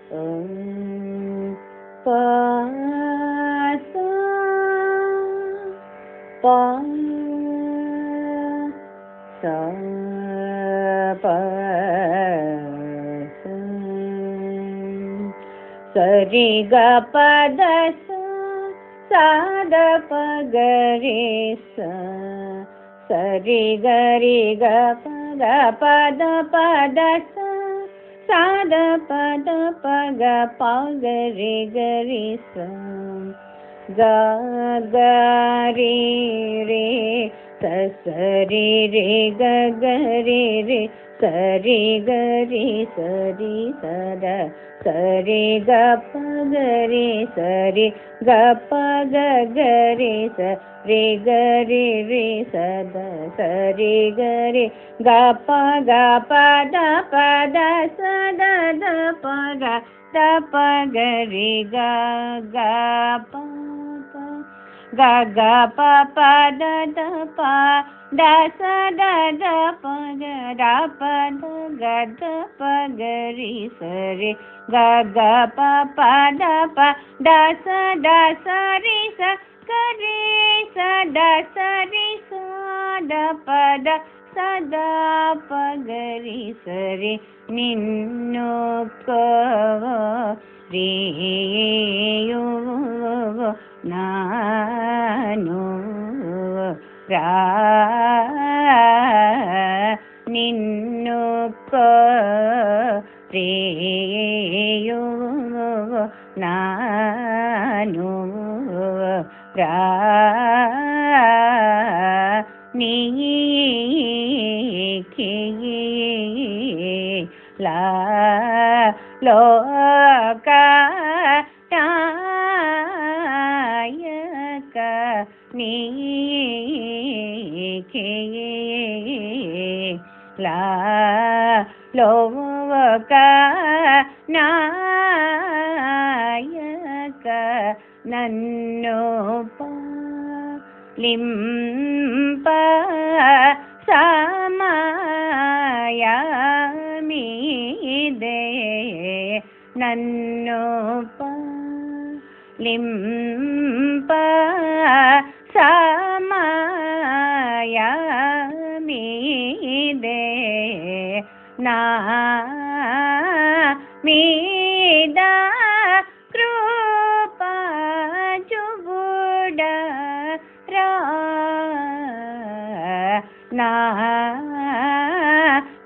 pa sa pa sa pa sa ri ga pa da sa da pa ga re sa ri ga pa da sa sa da pa ga pa ga re sa ga re sa ri re ga re sa ri ga sa da sa ri ga pa ga re sa ri ga pa ga re sa ri ga re sa da sa ri ga ga pa da sa da pa ga re ga pa ga pa da pa da sa da pa ga pa ga pa ga re sa ri ga pa da sa ri sa ga re sa da sa ri sa da pa da sa da pa ga re sa ri ನಿನ್ನು ರಿ ಯೋ ನಾನು ರಾ ನಿನ್ನು ರಿ ಯೋ ನಾನು ರಾ ನೀ ಲಾ ಲೋಕ ನಾಯಕ ನೀಕೆ ಲಾ ಲೋಕ ನಾಯಕ ನನ್ನೋಪ ಲಿಂಪ ಸಮಯಮಿದೆ ನನ್ನೋಪ ಲಿಂಪ ಸಮಯಮಿದೆ ನಾ ಮೀದ ಕೃಪಾ ಜುಗುಡ ನಾ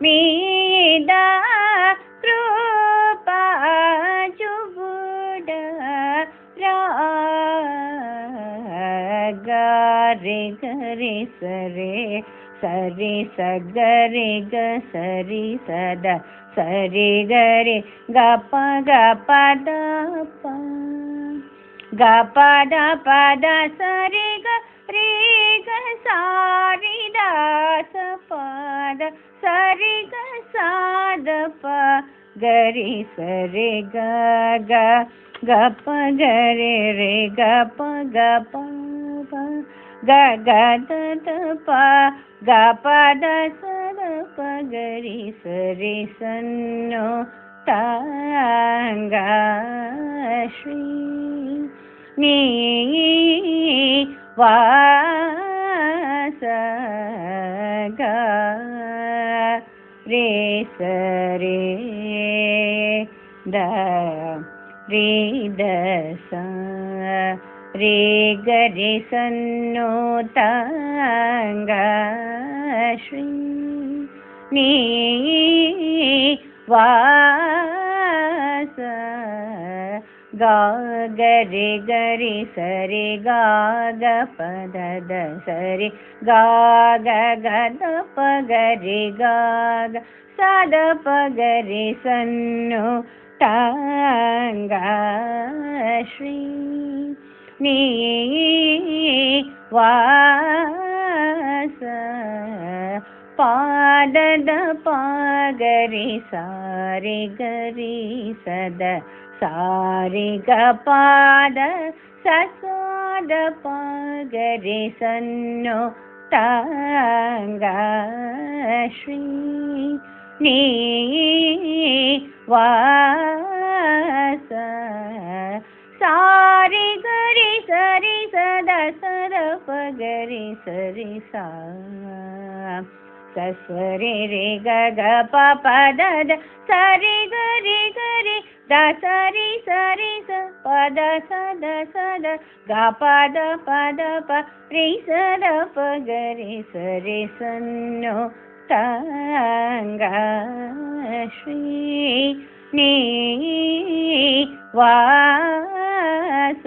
ಮೀದ ಕೃಪಾ ಜುಗುಡ ಗಾರೆ ಗರೆ ಸರೆ ಸರಿ ಸಗರೆ ಗ ಸರಿ ಸದ ಸರಿ ಗರೆ ಗ ಪದ ಗ ಪದ ಸರಿ ಗ ರೀ ಗ ಸಾರಿ ದಾಸ ಪದ ಸರಿ ಗ ಸಾದ ಪ ಗರಿ ಸರಿ ಗ ಗ ಪ ಗರೆ ರೇ ಗ ಪ ಗ ದ ಪ ಗ ಪದ ಸದ ಪ ಗರಿ ಸರಿ ಸನ್ನೋ ತಾಂಗ ಶ್ರೀ ನೀ ವಾಸ ಗ ರೇ ಸರೆ ದ ರೇ ದ ಸ ರೇ ಗರೆ ಸನ್ನೋ ತಾಂಗ ಶ್ರೀ ನೀ ವಾಸ ಗ ಗರೆ ಗರಿ ಸರಿ ಗ ಪದ ಸರಿ ಗ ದ ಪ ಗರಿ ಗ ಸದ ಪ ಗರಿ ಸನ್ನು ತಾಂಗ ಶ್ರೀ ನೀ ವಾಸ ಪಾದದ ಪಾಗರಿ ಸಾರಿ ಗರಿ ಸದ ಸಾರಿ ಗ ಪಾದ ಸಸದ ಪಾಗರಿ ಸನ್ನೋ ತಾಂಗ ಶ್ರೀ ನೀ ವಾಸ ಸಾರಿ ಗರಿ ಸರಿ ಸದ ಸದ ಪಗರಿ ಸರಿ ಸಾ ಸರಿ ರಿ ಗ ಗ ಪ ಪ ದ ದ ಸರಿ ಗರಿ ಗರಿ ದ ಸರಿ ಸರಿ ಸ ಪದ ಸದ ಸದ ಗ ಪದ ಪದ ಪ ರಿ ಸದ ಪಗರಿ ಸರಿ ಸನ್ನು ತಂಗ ಶ್ರೀ ನೀ ವಾಸ